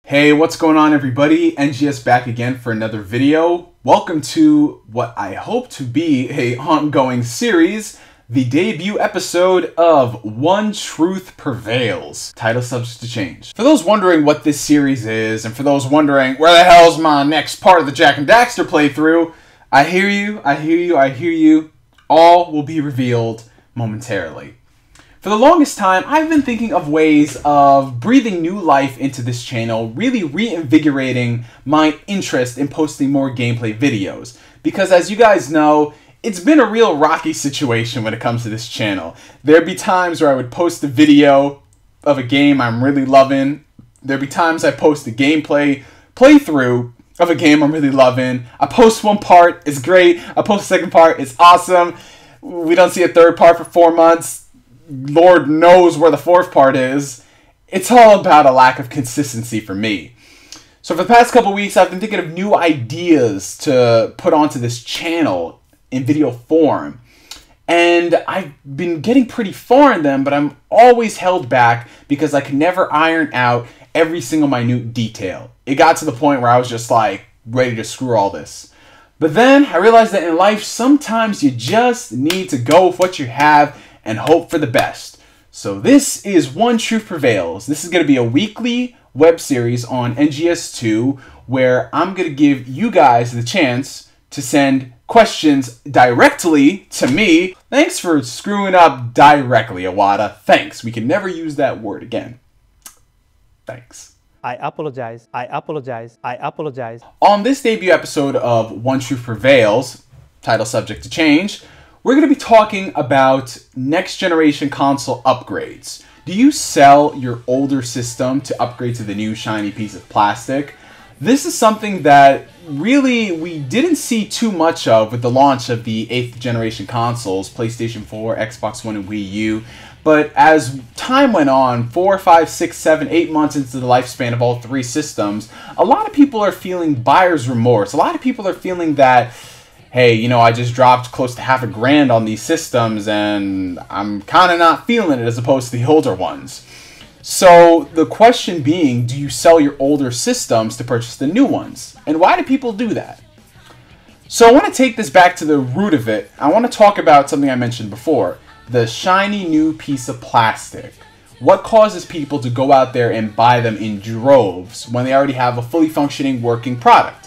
Hey, what's going on everybody? NGS back again for another video. Welcome to what I hope to be an ongoing series, the debut episode of One Truth Prevails. Title subject to change. For those wondering what this series is, and for those wondering where the hell's my next part of the Jack and Daxter playthrough, I hear you. All will be revealed momentarily. For the longest time, I've been thinking of ways of breathing new life into this channel, really reinvigorating my interest in posting more gameplay videos. Because as you guys know, it's been a real rocky situation when it comes to this channel. There'd be times where I would post a video of a game I'm really loving. There'd be times I post a gameplay playthrough of a game I'm really loving. I post one part, it's great. I post the second part, it's awesome. We don't see a third part for 4 months. Lord knows where the fourth part is. It's all about a lack of consistency for me. So for the past couple weeks, I've been thinking of new ideas to put onto this channel in video form. And I've been getting pretty far in them, but I'm always held back because I can never iron out every single minute detail. It got to the point where I was just like ready to screw all this. But then I realized that in life, sometimes you just need to go with what you have and hope for the best. So this is One Truth Prevails. This is going to be a weekly web series on NGS2 where I'm going to give you guys the chance to send questions directly to me. Thanks for screwing up directly, Awada. Thanks. We can never use that word again. Thanks. I apologize. On this debut episode of One Truth Prevails, title subject to change, we're going to be talking about next generation console upgrades. Do you sell your older system to upgrade to the new shiny piece of plastic? This is something that really we didn't see too much of with the launch of the 8th generation consoles, PlayStation 4, Xbox One, and Wii U. But as time went on, 4, 5, 6, 7, 8 months into the lifespan of all three systems, a lot of people are feeling buyer's remorse. A lot of people are feeling that, hey, you know, I just dropped close to $half a grand on these systems and I'm kind of not feeling it as opposed to the older ones. So the question being, do you sell your older systems to purchase the new ones? And why do people do that? So I want to take this back to the root of it. I want to talk about something I mentioned before, the shiny new piece of plastic. What causes people to go out there and buy them in droves when they already have a fully functioning working product?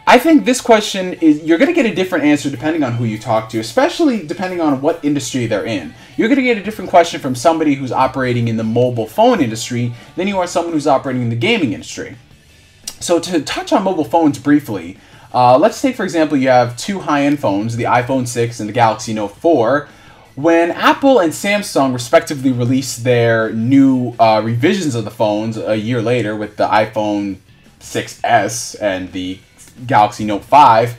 I think this question is, you're going to get a different answer depending on who you talk to, especially depending on what industry they're in. You're going to get a different question from somebody who's operating in the mobile phone industry than you are someone who's operating in the gaming industry. So to touch on mobile phones briefly, let's take for example you have two high-end phones, the iPhone 6 and the Galaxy Note 4. When Apple and Samsung respectively released their new revisions of the phones a year later with the iPhone 6s and the Galaxy Note 5,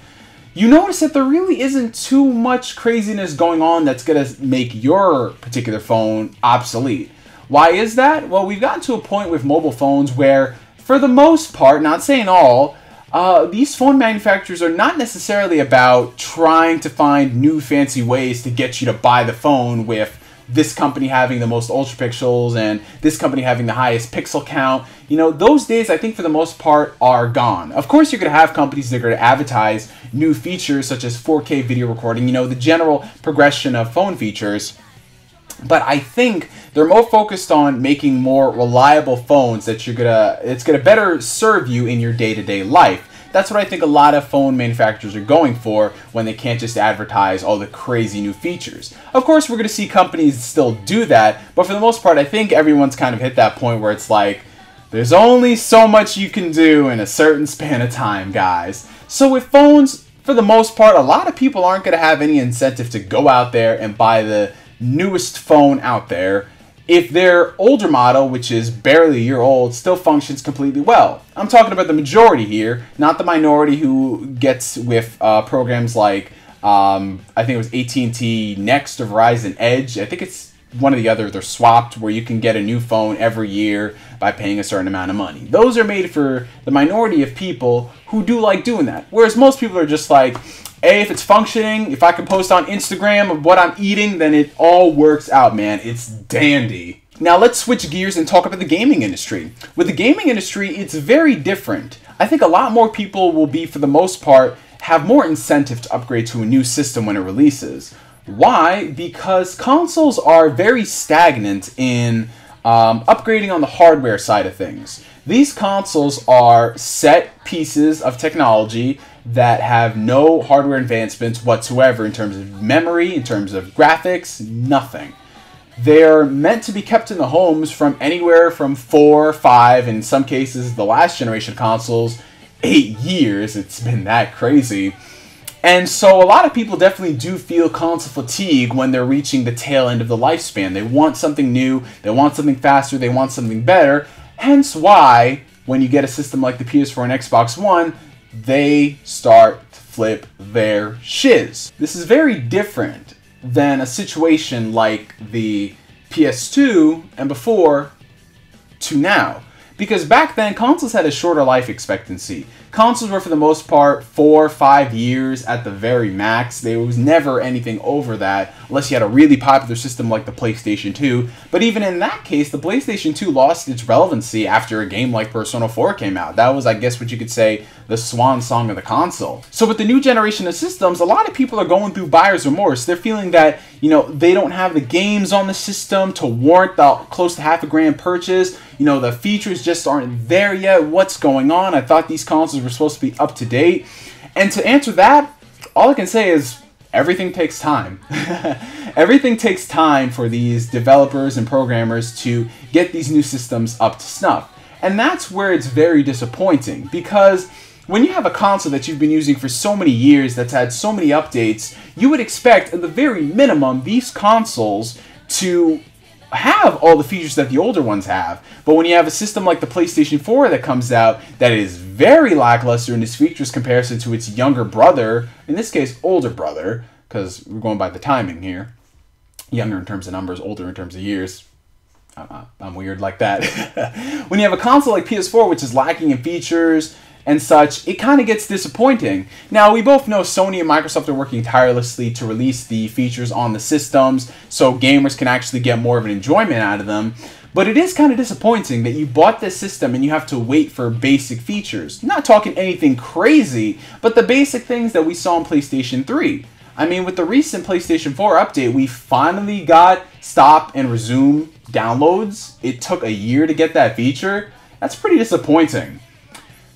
you notice that there really isn't too much craziness going on that's going to make your particular phone obsolete. Why is that? Well, we've gotten to a point with mobile phones where, for the most part, not saying all, these phone manufacturers are not necessarily about trying to find new fancy ways to get you to buy the phone with this company having the most ultra pixels and this company having the highest pixel count. You know, those days I think for the most part are gone. Of course you're going to have companies that are going to advertise new features such as 4K video recording, you know, the general progression of phone features. But I think they're more focused on making more reliable phones that it's gonna better serve you in your day-to-day life. That's what I think a lot of phone manufacturers are going for when they can't just advertise all the crazy new features. Of course, we're going to see companies still do that, but for the most part, I think everyone's kind of hit that point where it's like, there's only so much you can do in a certain span of time, guys. So with phones, for the most part, a lot of people aren't going to have any incentive to go out there and buy the newest phone out there if their older model, which is barely a year old, still functions completely well. I'm talking about the majority here, not the minority who gets with programs like, I think it was AT&T Next or Verizon Edge. I think it's one or the other. They're swapped where you can get a new phone every year by paying a certain amount of money. Those are made for the minority of people who do like doing that. Whereas most people are just like, hey, if it's functioning, if I can post on Instagram of what I'm eating, then it all works out, man. It's dandy. Now let's switch gears and talk about the gaming industry. With the gaming industry, it's very different. I think a lot more people will be, for the most part, have more incentive to upgrade to a new system when it releases. Why? Because consoles are very stagnant in upgrading on the hardware side of things. These consoles are set pieces of technology that have no hardware advancements whatsoever in terms of memory, in terms of graphics, nothing. They're meant to be kept in the homes from anywhere from 4, 5, in some cases the last generation consoles, 8 years. It's been that crazy. And so a lot of people definitely do feel console fatigue when they're reaching the tail end of the lifespan. They want something new, they want something faster, they want something better. Hence why, when you get a system like the PS4 and Xbox One, they start to flip their shiz. This is very different than a situation like the PS2 and before to now. Because back then, consoles had a shorter life expectancy. Consoles were, for the most part, 4 or 5 years at the very max. There was never anything over that, unless you had a really popular system like the PlayStation 2. But even in that case, the PlayStation 2 lost its relevancy after a game like Persona 4 came out. That was, I guess, what you could say, the swan song of the console. So with the new generation of systems, a lot of people are going through buyer's remorse. They're feeling that, they don't have the games on the system to warrant the close to $500 purchase. The features just aren't there yet. What's going on? I thought these consoles were supposed to be up to date. And to answer that, all I can say is everything takes time. Everything takes time for these developers and programmers to get these new systems up to snuff. And that's where it's very disappointing, because when you have a console that you've been using for so many years that's had so many updates, you would expect, at the very minimum, these consoles to have all the features that the older ones have. But when you have a system like the PlayStation 4 that comes out that is very lackluster in its features comparison to its younger brother, in this case older brother, because we're going by the timing here, younger in terms of numbers, older in terms of years. I'm weird like that. When you have a console like PS4 which is lacking in features and such, it kind of gets disappointing. Now, we both know Sony and Microsoft are working tirelessly to release the features on the systems so gamers can actually get more of an enjoyment out of them. But it is kind of disappointing that you bought this system and you have to wait for basic features. Not talking anything crazy, but the basic things that we saw on PlayStation 3. I mean, with the recent PlayStation 4 update, we finally got stop and resume downloads. It took a year to get that feature. That's pretty disappointing.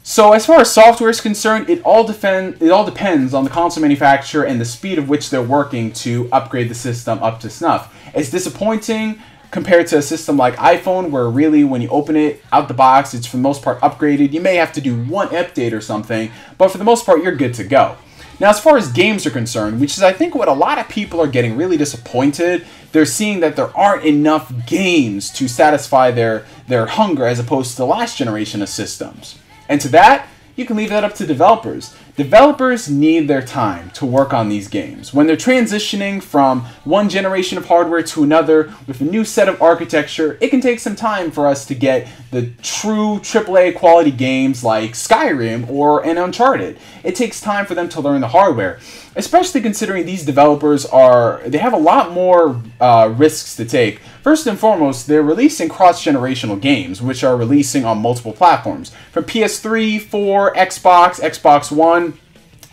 So as far as software is concerned, it all depends on the console manufacturer and the speed of which they're working to upgrade the system up to snuff. It's disappointing compared to a system like iPhone, where really when you open it out the box, it's for the most part upgraded. You may have to do one update or something, but for the most part, you're good to go. Now, as far as games are concerned, which is I think what a lot of people are getting really disappointed, they're seeing that there aren't enough games to satisfy their hunger as opposed to the last generation of systems. And to that, you can leave that up to developers. Developers need their time to work on these games. When they're transitioning from one generation of hardware to another with a new set of architecture, it can take some time for us to get the true AAA quality games like Skyrim or an Uncharted. It takes time for them to learn the hardware, especially considering these developers they have a lot more risks to take. First and foremost, they're releasing cross-generational games, which are releasing on multiple platforms. From PS3, 4, Xbox, Xbox One,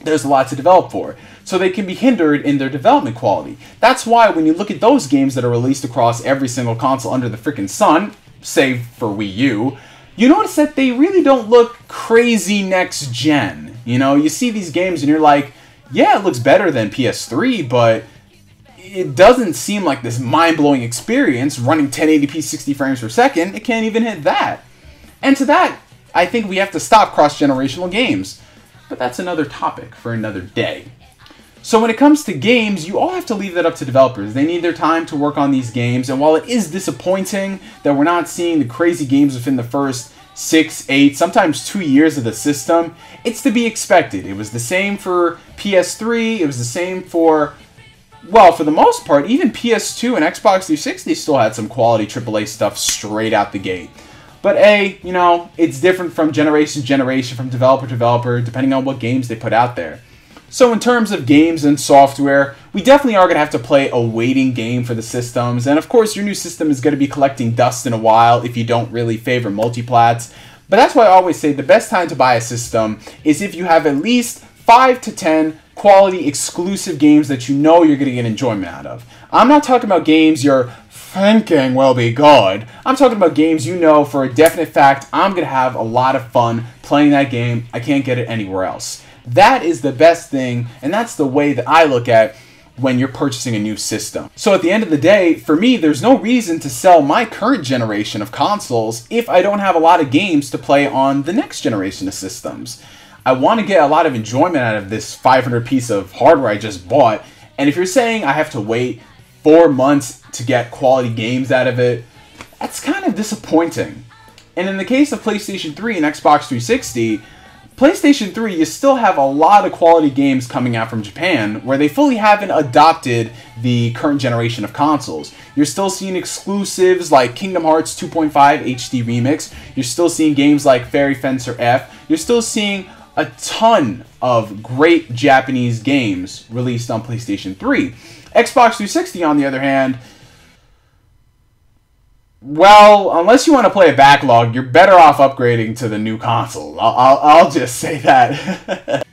there's a lot to develop for. So they can be hindered in their development quality. That's why when you look at those games that are released across every single console under the freaking sun, save for Wii U, you notice that they really don't look crazy next gen. You see these games and you're like, yeah, it looks better than PS3, but it doesn't seem like this mind-blowing experience running 1080p 60 frames per second. It can't even hit that. And to that, I think we have to stop cross-generational games. But that's another topic for another day. So when it comes to games, you all have to leave that up to developers. They need their time to work on these games. And while it is disappointing that we're not seeing the crazy games within the first 6, 8, sometimes 2 years of the system, it's to be expected. It was the same for PS3. It was the same for, well, for the most part, even PS2 and Xbox 360 still had some quality AAA stuff straight out the gate. But it's different from generation to generation, from developer to developer, depending on what games they put out there. So in terms of games and software, we definitely are going to have to play a waiting game for the systems. And of course, your new system is going to be collecting dust in a while if you don't really favor multiplats. But that's why I always say the best time to buy a system is if you have at least 5 to 10 quality exclusive games that you know you're going to get enjoyment out of. I'm not talking about games you're thinking will be good. I'm talking about games you know for a definite fact I'm going to have a lot of fun playing that game. I can't get it anywhere else. That is the best thing, and that's the way that I look at when you're purchasing a new system. So at the end of the day, for me, there's no reason to sell my current generation of consoles if I don't have a lot of games to play on the next generation of systems. I want to get a lot of enjoyment out of this 500 piece of hardware I just bought, and if you're saying I have to wait 4 months to get quality games out of it, that's kind of disappointing. And in the case of PlayStation 3 and Xbox 360, PlayStation 3, you still have a lot of quality games coming out from Japan where they fully haven't adopted the current generation of consoles. You're still seeing exclusives like Kingdom Hearts 2.5 HD Remix. You're still seeing games like Fairy Fencer F. You're still seeing a ton of great Japanese games released on PlayStation 3. Xbox 360, on the other hand, well, unless you want to play a backlog, you're better off upgrading to the new console. I'll just say that.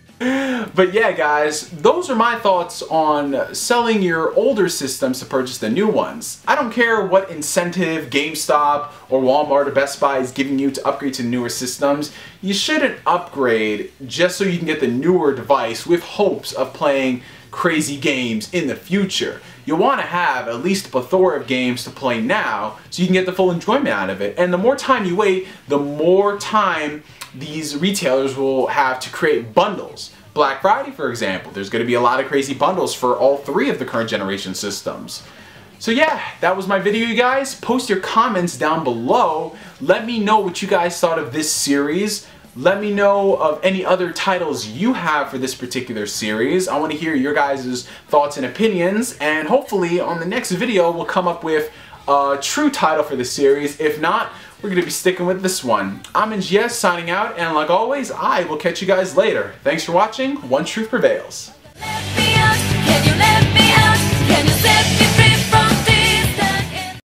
But yeah, guys, those are my thoughts on selling your older systems to purchase the new ones. I don't care what incentive GameStop or Walmart or Best Buy is giving you to upgrade to newer systems. You shouldn't upgrade just so you can get the newer device with hopes of playing crazy games in the future. You want to have at least a plethora of games to play now so you can get the full enjoyment out of it. And the more time you wait, the more time these retailers will have to create bundles. Black Friday, for example, there's going to be a lot of crazy bundles for all 3 of the current generation systems. So yeah, that was my video, you guys. Post your comments down below. Let me know what you guys thought of this series. Let me know of any other titles you have for this particular series. I want to hear your guys' thoughts and opinions, and hopefully on the next video we'll come up with a true title for the series. If not, we're going to be sticking with this one. I'm NGS signing out, and like always, I will catch you guys later. Thanks for watching. One Truth Prevails.